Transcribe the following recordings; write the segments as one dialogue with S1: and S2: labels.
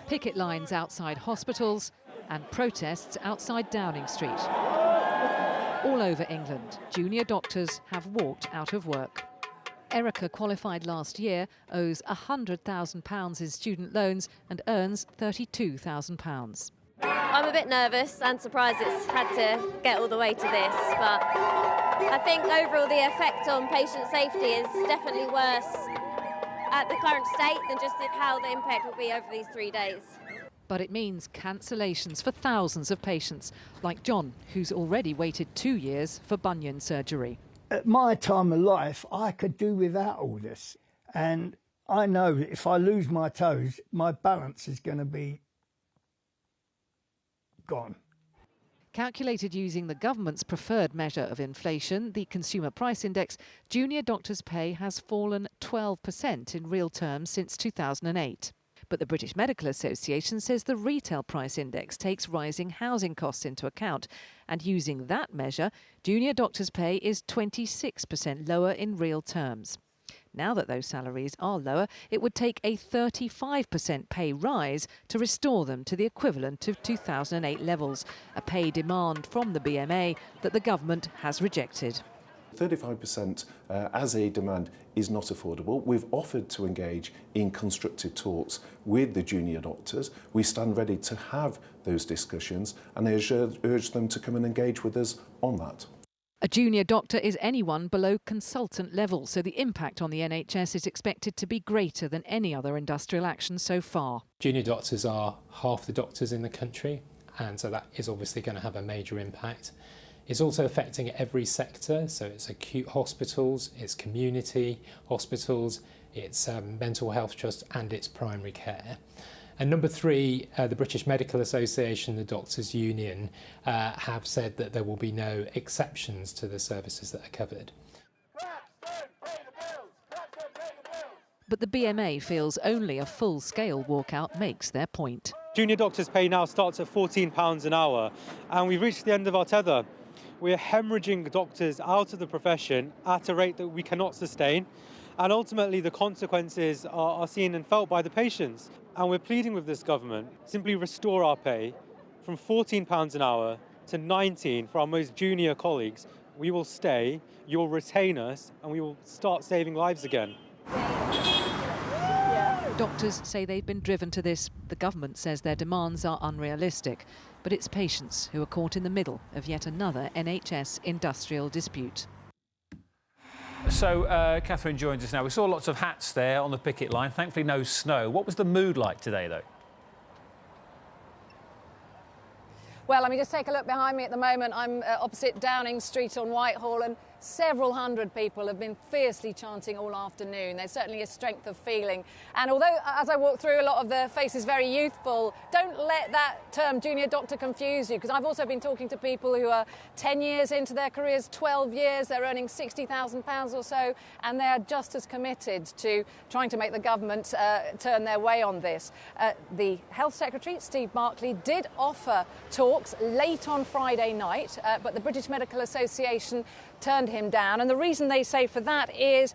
S1: Picket lines outside hospitals and protests outside Downing Street. All over England, junior doctors have walked out of work. Erica qualified last year, owes £100,000 in student loans and earns £32,000.
S2: I'm a bit nervous and surprised it's had to get all the way to this, but I think overall the effect on patient safety is definitely worse at the current state than just how the impact will be over these 3 days.
S1: But it means cancellations for thousands of patients, like John, who's already waited 2 years for bunion surgery.
S3: At my time of life, I could do without all this. And I know that if I lose my toes, my balance is going to be gone.
S1: Calculated using the government's preferred measure of inflation, the Consumer Price Index, junior doctors' pay has fallen 12% in real terms since 2008. But the British Medical Association says the retail price index takes rising housing costs into account, and using that measure, junior doctors' pay is 26% lower in real terms. Now that those salaries are lower, it would take a 35% pay rise to restore them to the equivalent of 2008 levels, a pay demand from the BMA that the government has rejected.
S4: 35% as a demand is not affordable. We've offered to engage in constructive talks with the junior doctors. We stand ready to have those discussions, and I urge them to come and engage with us on that.
S1: A junior doctor is anyone below consultant level, so the impact on the NHS is expected to be greater than any other industrial action so far.
S5: Junior doctors are half the doctors in the country, and so that is obviously going to have a major impact. It's also affecting every sector, so it's acute hospitals, it's community hospitals, it's mental health trust and it's primary care. And number three, the British Medical Association, the Doctors' Union, have said that there will be no exceptions to the services that are covered.
S1: But the BMA feels only a full-scale walkout makes their point.
S6: Junior doctors' pay now starts at £14 an hour, and we've reached the end of our tether. We're hemorrhaging doctors out of the profession at a rate that we cannot sustain, and ultimately the consequences are seen and felt by the patients. And we're pleading with this government, simply restore our pay from £14 an hour to £19 for our most junior colleagues. We will stay, you'll retain us, and we will start saving lives again.
S1: Doctors say they've been driven to this. The government says their demands are unrealistic. But it's patients who are caught in the middle of yet another NHS industrial dispute.
S7: So, Catherine joins us now. We saw lots of hats there on the picket line. Thankfully, no snow. What was the mood like today, though?
S8: Well, let me just take a look behind me at the moment. I'm opposite Downing Street on Whitehall, and several hundred people have been fiercely chanting all afternoon. There's certainly a strength of feeling. And although, as I walk through, a lot of the faces very youthful, don't let that term junior doctor confuse you, because I've also been talking to people who are 10 years into their careers, 12 years, they're earning £60,000 or so, and they're just as committed to trying to make the government turn their way on this. The Health Secretary, Steve Barclay, did offer talks late on Friday night, but the British Medical Association turned him down, and the reason they say for that is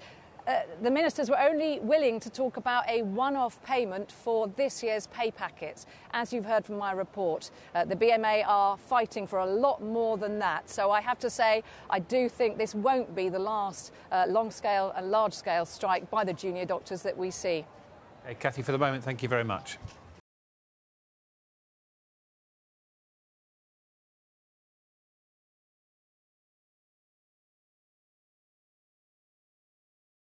S8: the ministers were only willing to talk about a one-off payment for this year's pay packets. As you've heard from my report, the BMA are fighting for a lot more than that. So I have to say, I do think this won't be the last long-scale and large-scale strike by the junior doctors that we see.
S7: Hey, Cathy, for the moment, thank you very much.